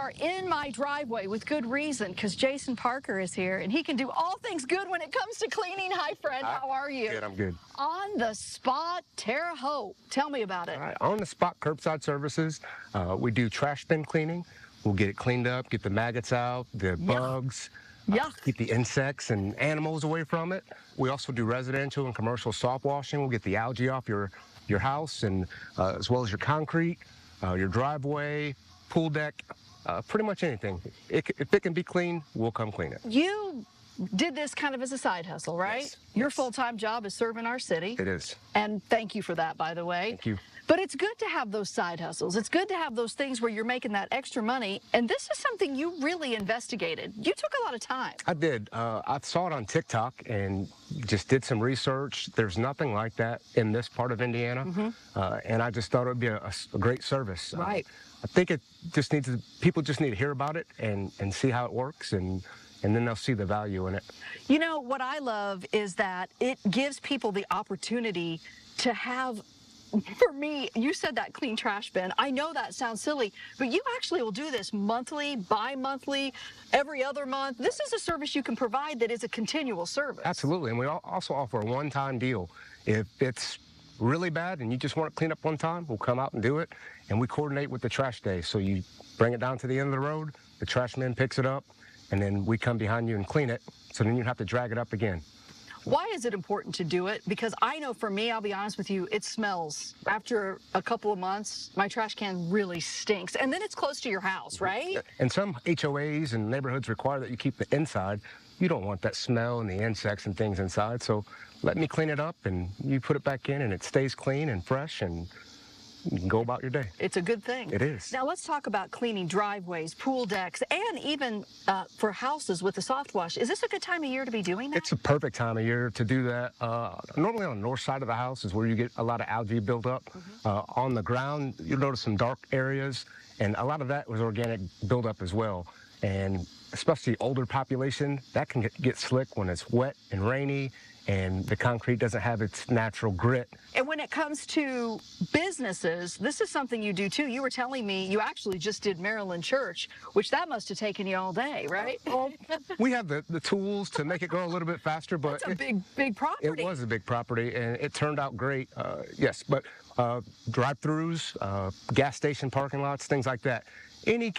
are in my driveway with good reason because Jason Parker is here and he can do all things good when it comes to cleaning. Hi, friend. How are you? Good, I'm good. On the spot, Terre Haute. Tell me about it. All right, on the spot curbside services. We do trash bin cleaning. We'll get it cleaned up, get the maggots out, the bugs, keep the insects and animals away from it. We also do residential and commercial soft washing. We'll get the algae off your house and as well as your concrete, your driveway, pool deck, pretty much anything. If it can be cleaned, we'll come clean it. You did this kind of as a side hustle, right? Yes. Your full-time job is serving our city. It is. And thank you for that, by the way. Thank you. But it's good to have those side hustles. It's good to have those things where you're making that extra money. And this is something you really investigated. You took a lot of time. I did. I saw it on TikTok and just did some research. There's nothing like that in this part of Indiana. And I just thought it would be a great service. Right. I think it just needs to, people just need to hear about it and see how it works, and then they'll see the value in it. You know, what I love is that it gives people the opportunity to have, for me, you said that clean trash bin. I know that sounds silly, but you actually will do this monthly, bi-monthly, every other month. This is a service you can provide that is a continual service. Absolutely, and we also offer a one-time deal. If it's really bad and you just want to clean up one time, we'll come out and do it, and we coordinate with the trash day. So you bring it down to the end of the road, the trash man picks it up, and then we come behind you and clean it, so then you don't have to drag it up again. Why is it important to do it? Because I know for me, I'll be honest with you, it smells. After a couple of months, my trash can really stinks. And then it's close to your house, right? And some HOAs and neighborhoods require that you keep the inside. You don't want that smell and the insects and things inside, so let me clean it up and you put it back in and it stays clean and fresh and you can go about your day. It's a good thing. It is. Now let's talk about cleaning driveways, pool decks, and even for houses with the soft wash. Is this a good time of year to be doing that? It's a perfect time of year to do that. Normally on the north side of the house is where you get a lot of algae buildup. On the ground, you'll notice some dark areas, and a lot of that was organic buildup as well. And especially older population, that can get slick when it's wet and rainy and the concrete doesn't have its natural grit. And when it comes to businesses, this is something you do too. You were telling me you actually just did Maryland Church, which that must have taken you all day, right? We have the tools to make it go a little bit faster, but it's a big property. It was a big property, and it turned out great. Yes, but drive-throughs, gas station parking lots, things like that. Any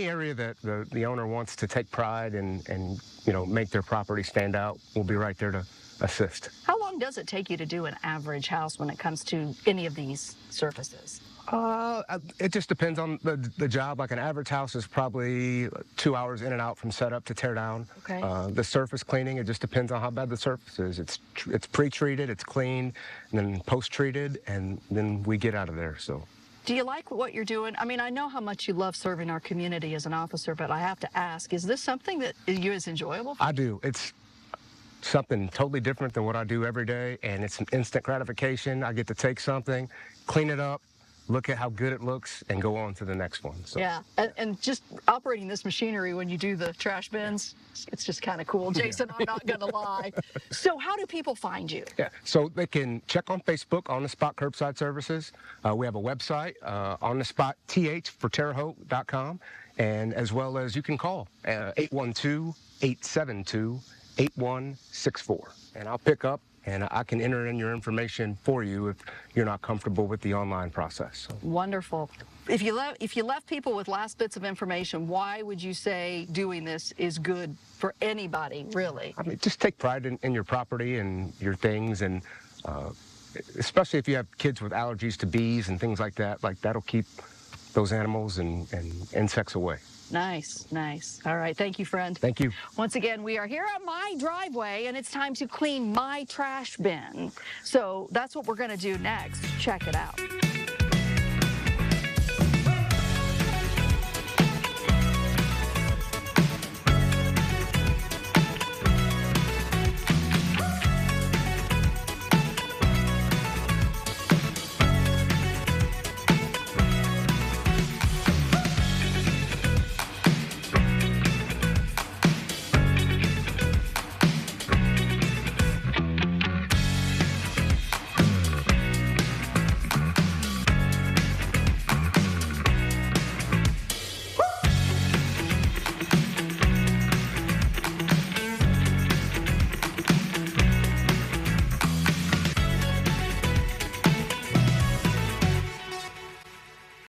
area that the owner wants to take pride and make their property stand out, we'll be right there to assist. How long does it take you to do an average house when it comes to any of these services? It just depends on the job. Like an average house is probably 2 hours in and out from setup to tear down. Okay. The surface cleaning, it just depends on how bad the surface is. It's pre-treated, it's cleaned, and then post-treated, and then we get out of there. So. Do you like what you're doing? I mean, I know how much you love serving our community as an officer, but I have to ask, is this something that is enjoyable? I do. It's something totally different than what I do every day, and it's an instant gratification. I get to take something, clean it up, look at how good it looks, and go on to the next one. So. Yeah, and just operating this machinery when you do the trash bins, it's just kind of cool. Jason, I'm not going to lie. So how do people find you? Yeah, so they can check on Facebook, On the Spot Curbside Services. We have a website, On the Spot TH for TerreHaute.com, and as well as you can call 812-872-8164, and I'll pick up. And I can enter in your information for you if you're not comfortable with the online process. So. Wonderful. If you left people with last bits of information, why would you say doing this is good for anybody, really? I mean, just take pride in your property and your things, and especially if you have kids with allergies to bees and things like that, that'll keep those animals and insects away. Nice, nice. All right, thank you, friend. Thank you. Once again, we are here on my driveway, and it's time to clean my trash bin. So that's what we're going to do next. Check it out.